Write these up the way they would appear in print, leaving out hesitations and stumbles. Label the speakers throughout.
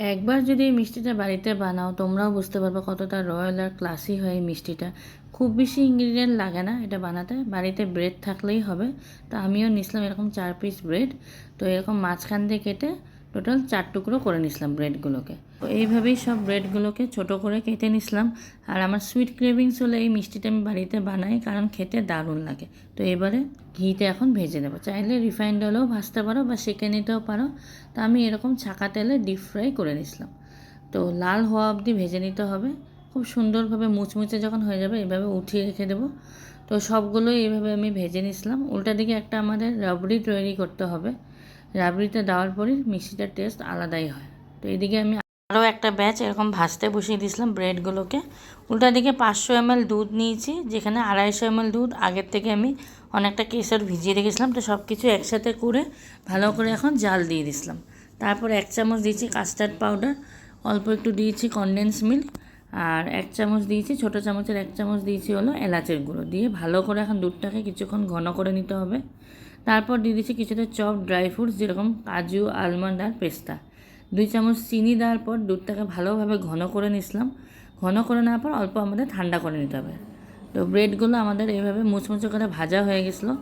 Speaker 1: একবার যদি এই মিষ্টিটা বাড়িতে বানাও তোমরাও বুঝতে পারবে কতটা রয়্যাল আর ক্লাসি হয় এই মিষ্টিটা। খুব বেশি ইনগ্রিডিয়েন্ট লাগে না এটা বানাতে, বাড়িতে ব্রেড থাকলেই হবে। তো আমিও নিছিলাম এরকম 4 পিস ব্রেড। তো এরকম মাঝখান দিয়ে কেটে টোটাল 4 টুকরো করে নিছিলাম ব্রেডগুলোকে। তো এইভাবেই সব ব্রেডগুলোকে ছোট করে কেটে নিছিলাম। আর আমার সুইট ক্রেভিংস হলে এই মিষ্টিটা আমি বাড়িতে বানাই, কারণ খেতে দারুণ লাগে। তো এবারে ঘিতে এখন ভেজে নেব। চাইলে রিফাইন্ড অয়েলেও ভাজতে পারো বা সেঁকে নিতেও পারো। তো আমি এরকম ছাকা তেলে ডিপ ফ্রাই করে নিছিলাম। তো লাল হওয়া অবধি ভেজে নিতে হবে। খুব সুন্দরভাবে মুচমুচে যখন হয়ে যাবে এভাবে উঠিয়ে রেখে দেবো। তো সবগুলোই এইভাবে আমি ভেজে নিছিলাম। উল্টা দিকে একটা আমাদের রাবড়ি তৈরি করতে হবে। রাবড়িটা দেওয়ার পরই মিষ্টিটার টেস্ট আলাদাই হয়। তো এদিকে আমি আরও একটা ব্যাচ এরকম ভাজতে বসিয়ে দিয়েছিলাম ব্রেডগুলোকে। উল্টা দিকে 500 ml দুধ নিয়েছি, যেখানে 250 ml দুধ আগের থেকে আমি অনেকটা কেশর ভিজিয়ে রেখেছিলাম। তো সব কিছু একসাথে করে ভালো করে এখন জাল দিয়ে দিয়েছিলাম। তারপর 1 চামচ দিয়েছি কাস্টার্ড পাউডার, অল্প একটু দিয়েছি কনডেন্স মিল্ক, আর 1 চামচ দিয়েছি, ছোটো চামচের 1 চামচ দিয়েছি হলো এলাচের গুঁড়ো। দিয়ে ভালো করে এখন দুধটাকে কিছুক্ষণ ঘন করে নিতে হবে। তারপর দিয়ে দিচ্ছি কিছুটা চপ ড্রাই ফ্রুটস, যেরকম কাজু, আলমন্ড আর পেস্তা। 2 চামচ চিনি দেওয়ার পর দুধটাকে ভালোভাবে ঘন করে নিছিলাম। ঘন করে নেওয়ার পর অল্প আমাদের ঠান্ডা করে নিতে হবে। তো ব্রেডগুলো আমাদের এইভাবে মুচমুচে করে ভাজা হয়ে গেছিলো।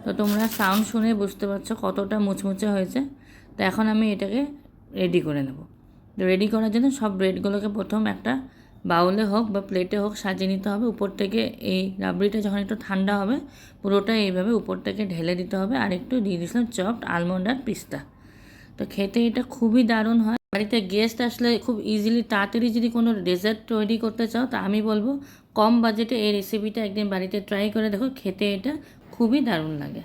Speaker 1: তো তোমরা সাউন্ড শুনে বুঝতে পারছো কতটা মুচমুচে হয়েছে। তো এখন আমি এটাকে রেডি করে নেব। তো রেডি করার জন্য সব ব্রেডগুলোকে প্রথম একটা বাউলে হোক বা প্লেটে হোক সাজিয়ে নিতে হবে। উপর থেকে এই রাবড়িটা যখন একটু ঠান্ডা হবে পুরোটা এইভাবে উপর থেকে ঢেলে দিতে হবে। আর একটু দিয়ে দিয়েছিলাম চপড আলমন্ড আর পিস্তা। তো খেতে এটা খুবই দারুণ হয়। বাড়িতে গেস্ট আসলে খুব ইজিলি তাড়াতাড়ি যদি কোনো ডেজার্ট তৈরি করতে চাও তা আমি বলবো কম বাজেটে এই রেসিপিটা একদিন বাড়িতে ট্রাই করে দেখো, খেতে এটা খুবই দারুণ লাগে।